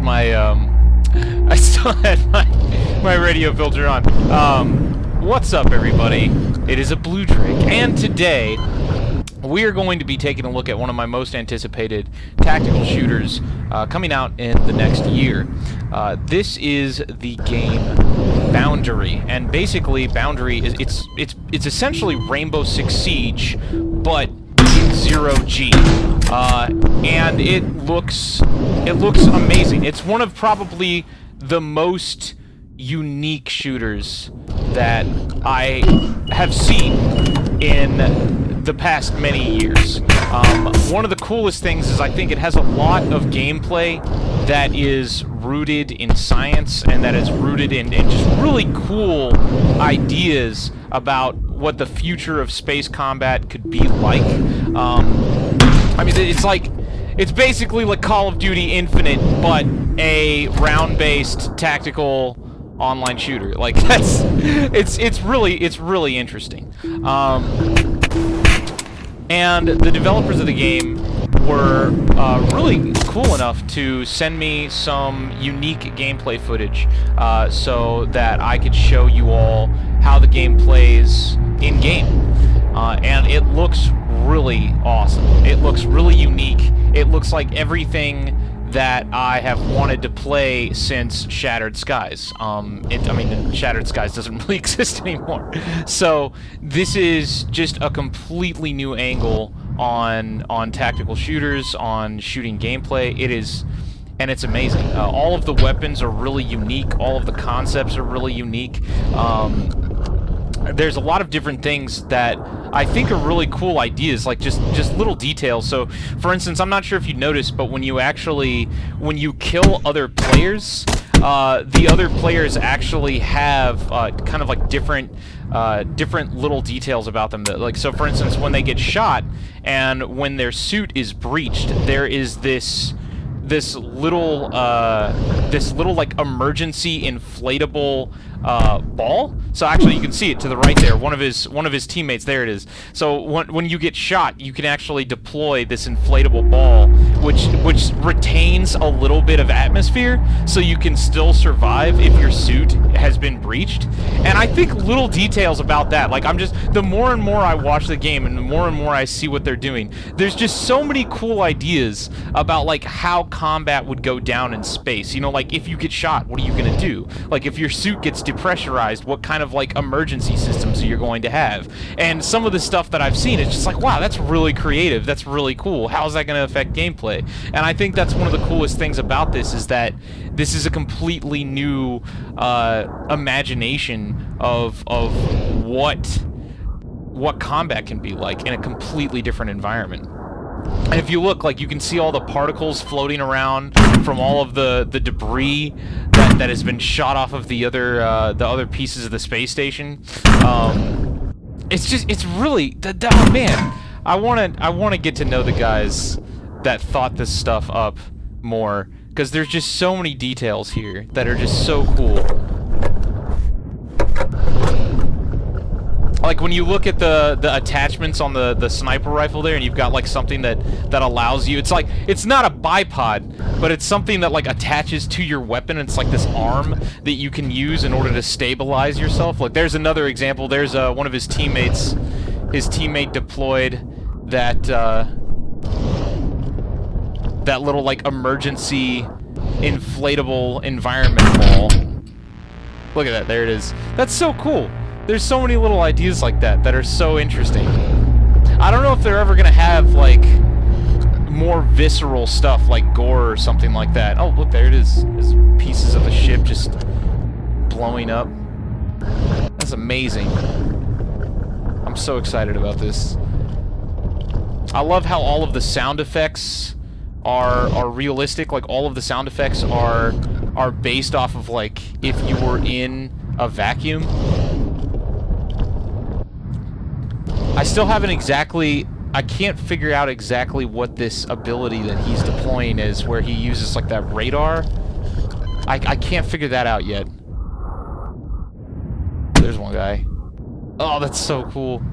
my I still had my radio filter on. What's up, everybody? It is a Blue Drake, and today we are going to be taking a look at one of my most anticipated tactical shooters coming out in the next year. This is the game Boundary, and basically Boundary is it's essentially Rainbow Six Siege, but in zero-G. And it looks amazing. It's one of probably the most unique shooters that I have seen in the past many years. One of the coolest things is I think it has a lot of gameplay that is rooted in science and that is rooted in just really cool ideas about what the future of space combat could be like. I mean, it's basically like Call of Duty Infinite, but a round-based tactical online shooter. Like it's really interesting. And the developers of the game were really cool enough to send me some unique gameplay footage so that I could show you all how the game plays in-game. And it looks really awesome. It looks really unique. It looks like everything that I have wanted to play since Shattered Skies. I mean, Shattered Skies doesn't really exist anymore. So this is just a completely new angle on tactical shooters, on shooting gameplay. And it's amazing. All of the weapons are really unique. All of the concepts are really unique. There's a lot of different things that I think are really cool ideas, like just little details. So, for instance, I'm not sure if you noticed, but when you kill other players, the other players actually have kind of like different little details about them. That, like, so for instance, when they get shot and when their suit is breached, there is this little like emergency inflatable ball. So actually, you can see it to the right there. One of his teammates. There it is. So when you get shot, you can actually deploy this inflatable ball, which retains a little bit of atmosphere, so you can still survive if your suit has been breached. And I think little details about that. Like the more and more I watch the game, and the more I see what they're doing, there's just so many cool ideas about like how combat would go down in space. You know, like if you get shot, what are you gonna do? Like if your suit gets depressurized, what kind of like emergency systems are you going to have? And some of the stuff that I've seen, it's just like, wow, that's really creative, that's really cool. How is that going to affect gameplay? And I think that's one of the coolest things about this, is that this is a completely new imagination of what combat can be like in a completely different environment. And if you look, like, you can see all the particles floating around from all of the debris that has been shot off of the other pieces of the space station. It's really, oh man, I wanna get to know the guys that thought this stuff up more, because there's just so many details here that are just so cool. Like when you look at the attachments on the sniper rifle there, and you've got like something that allows you, it's like, it's not a bipod, but it's something that like attaches to your weapon. It's like this arm that you can use in order to stabilize yourself. Like there's another example. There's one of his teammates. His teammate deployed that little like emergency inflatable environment ball. Look at that. There it is. That's so cool. There's so many little ideas like that that are so interesting. I don't know if they're ever gonna have like more visceral stuff like gore or something like that. Oh, look, there it is. There's pieces of the ship just blowing up. That's amazing. I'm so excited about this. I love how all of the sound effects are realistic. Like all of the sound effects are based off of like if you were in a vacuum. I still haven't exactly... I can't figure out exactly what this ability that he's deploying is, where he uses, like, that radar. I can't figure that out yet. There's one guy. Oh, that's so cool.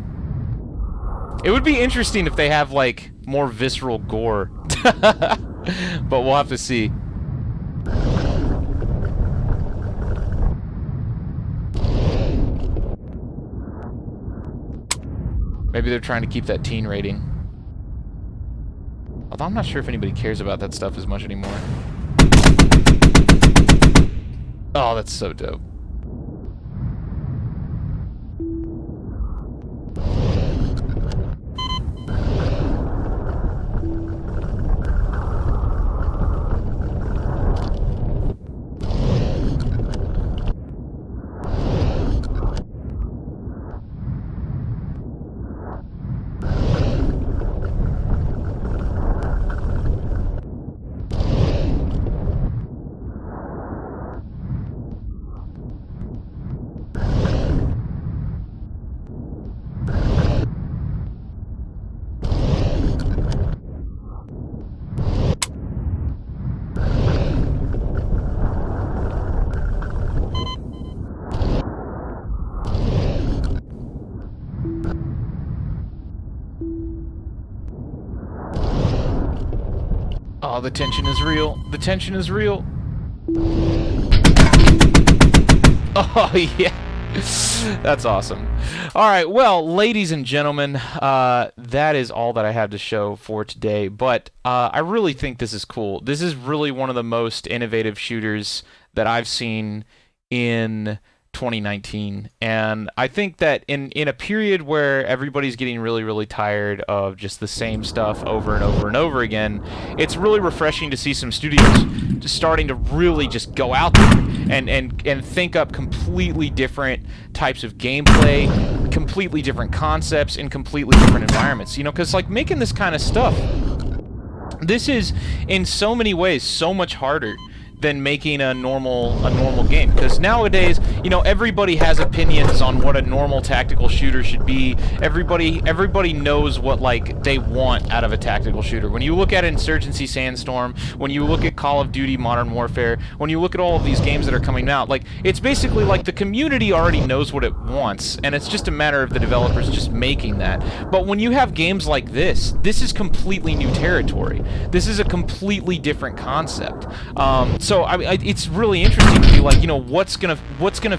It would be interesting if they have, like, more visceral gore. But we'll have to see. Maybe they're trying to keep that teen rating. Although I'm not sure if anybody cares about that stuff as much anymore. Oh, that's so dope. Oh, the tension is real. The tension is real. Oh, yeah. That's awesome. All right, well, ladies and gentlemen, that is all that I have to show for today. But I really think this is cool. This is really one of the most innovative shooters that I've seen in 2019, and I think that in a period where everybody's getting really, really tired of just the same stuff over and over and over again, it's really refreshing to see some studios just starting to really just go out there and think up completely different types of gameplay, completely different concepts, in completely different environments. You know, because like making this kind of stuff, this is in so many ways so much harder than making a normal game, because nowadays, you know, everybody has opinions on what a normal tactical shooter should be. Everybody knows what like they want out of a tactical shooter. When you look at Insurgency Sandstorm, when you look at Call of Duty Modern Warfare, when you look at all of these games that are coming out, like it's basically like the community already knows what it wants, and it's just a matter of the developers just making that. But when you have games like this is completely new territory. This is a completely different concept. So it's really interesting to be like, you know, what's gonna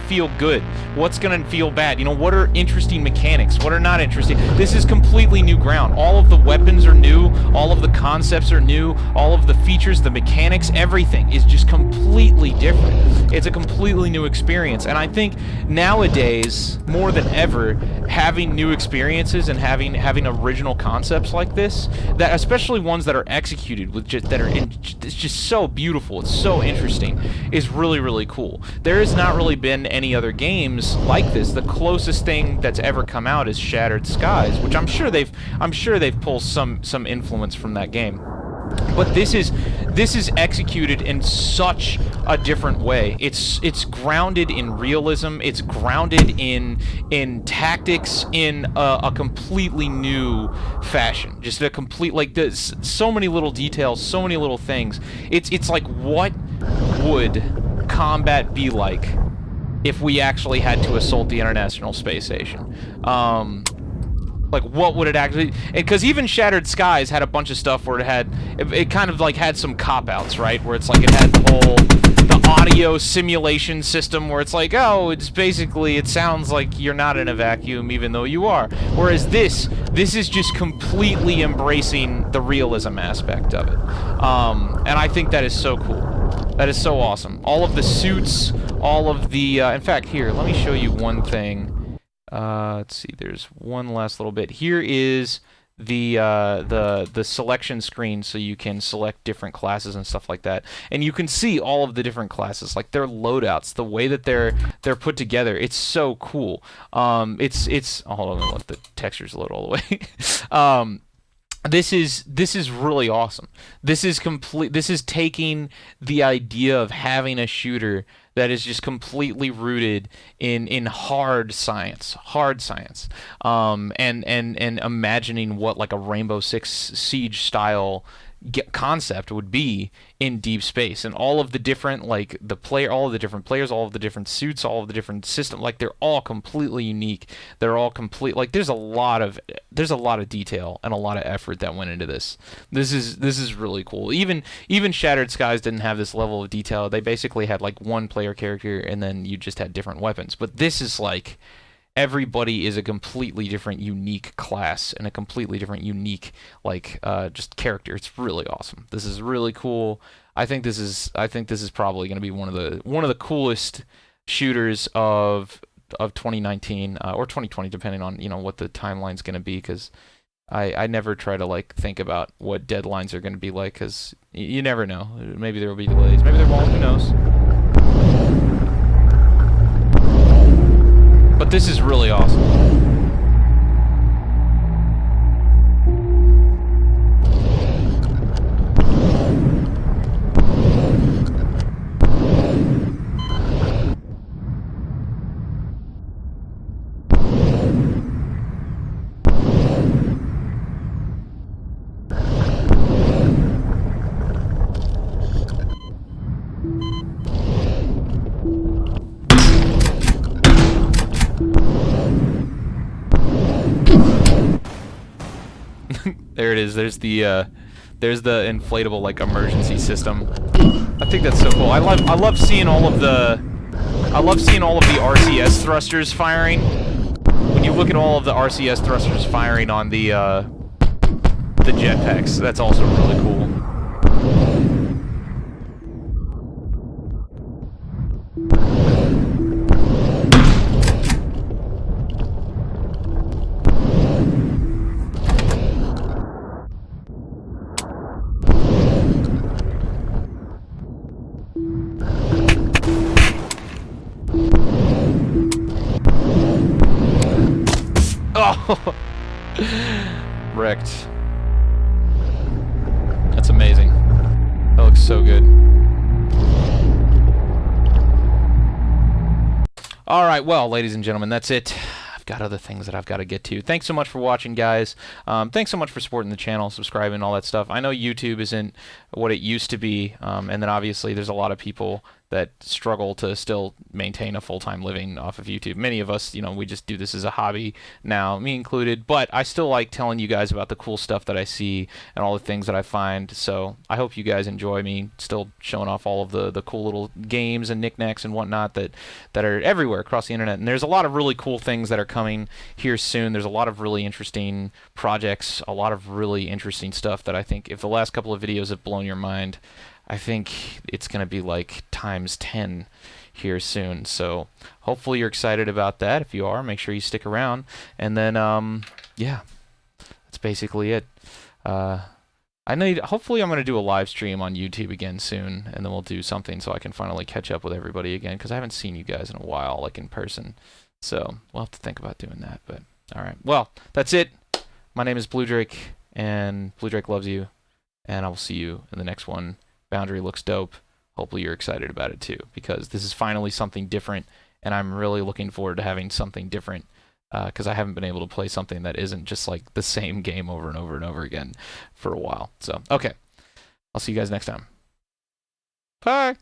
feel good, what's gonna feel bad, you know, what are interesting mechanics, what are not interesting. This is completely new ground. All of the weapons are new, all of the concepts are new, all of the features, the mechanics, everything is just completely different. It's a completely new experience, and I think nowadays more than ever, having new experiences and having original concepts like this, that especially ones that are executed with it's just so beautiful, it's so interesting, is really, really cool. There has not really been any other games like this. The closest thing that's ever come out is Shattered Skies, which I'm sure they've pulled some influence from that game. But this is executed in such a different way. It's grounded in realism. It's grounded in tactics in a completely new fashion. Just a complete, like, there's so many little details, so many little things. It's like, what would combat be like if we actually had to assault the International Space Station? Like, what would it actually... Because even Shattered Skies had a bunch of stuff where it kind of, like, had some cop-outs, right? Where it's like it had the audio simulation system where it's like, oh, it's basically, it sounds like you're not in a vacuum even though you are. Whereas this is just completely embracing the realism aspect of it. And I think that is so cool. That is so awesome. All of the suits, all of the... in fact, here, let me show you one thing. Let's see, there's one last little bit. Here is the selection screen, so you can select different classes and stuff like that. And you can see all of the different classes, like their loadouts, the way that they're put together. It's so cool. It's hold on, let the textures load all the way. This is really awesome. This is taking the idea of having a shooter that is just completely rooted in hard science, and imagining what like a Rainbow Six Siege style concept would be in deep space, and all of the different, like, all of the different players, all of the different suits, all of the different systems, like, they're all completely unique. They're all complete, like, there's a lot of detail and a lot of effort that went into this. This is really cool. Even Shattered Skies didn't have this level of detail. They basically had like one player character and then you just had different weapons. But this is like everybody is a completely different, unique class and a completely different, unique just character. It's really awesome. This is really cool. I think this is probably going to be one of the coolest shooters of 2019 or 2020, depending on what the timeline's going to be, because I never try to think about what deadlines are going to be like, because you never know. Maybe there will be delays. Maybe there won't. Who knows? But this is really awesome. There it is. There's the inflatable emergency system. I think that's so cool. I love seeing all of the RCS thrusters firing. When you look at all of the RCS thrusters firing on the jetpacks, that's also really cool. Oh! Wrecked. That's amazing. That looks so good. Alright, well, ladies and gentlemen, that's it. I've got other things that I've got to get to. Thanks so much for watching, guys. Thanks so much for supporting the channel, subscribing, all that stuff. I know YouTube isn't what it used to be, and then obviously there's a lot of people that struggle to still maintain a full-time living off of YouTube. Many of us, we just do this as a hobby now, me included, but I still like telling you guys about the cool stuff that I see and all the things that I find, so I hope you guys enjoy me still showing off all of the cool little games and knickknacks and whatnot that are everywhere across the internet. And there's a lot of really cool things that are coming here soon. There's a lot of really interesting projects, a lot of really interesting stuff that I think, if the last couple of videos have blown your mind, I think it's going to be times 10 here soon. So hopefully you're excited about that. If you are, make sure you stick around. And then, yeah, that's basically it. Hopefully I'm going to do a live stream on YouTube again soon, and then we'll do something so I can finally catch up with everybody again, because I haven't seen you guys in a while, in person. So we'll have to think about doing that. But all right, well, that's it. My name is Blue Drake, and Blue Drake loves you, and I will see you in the next one. Boundary looks dope. Hopefully you're excited about it too, because this is finally something different, and I'm really looking forward to having something different, because I haven't been able to play something that isn't just the same game over and over and over again for a while. So, okay. I'll see you guys next time. Bye!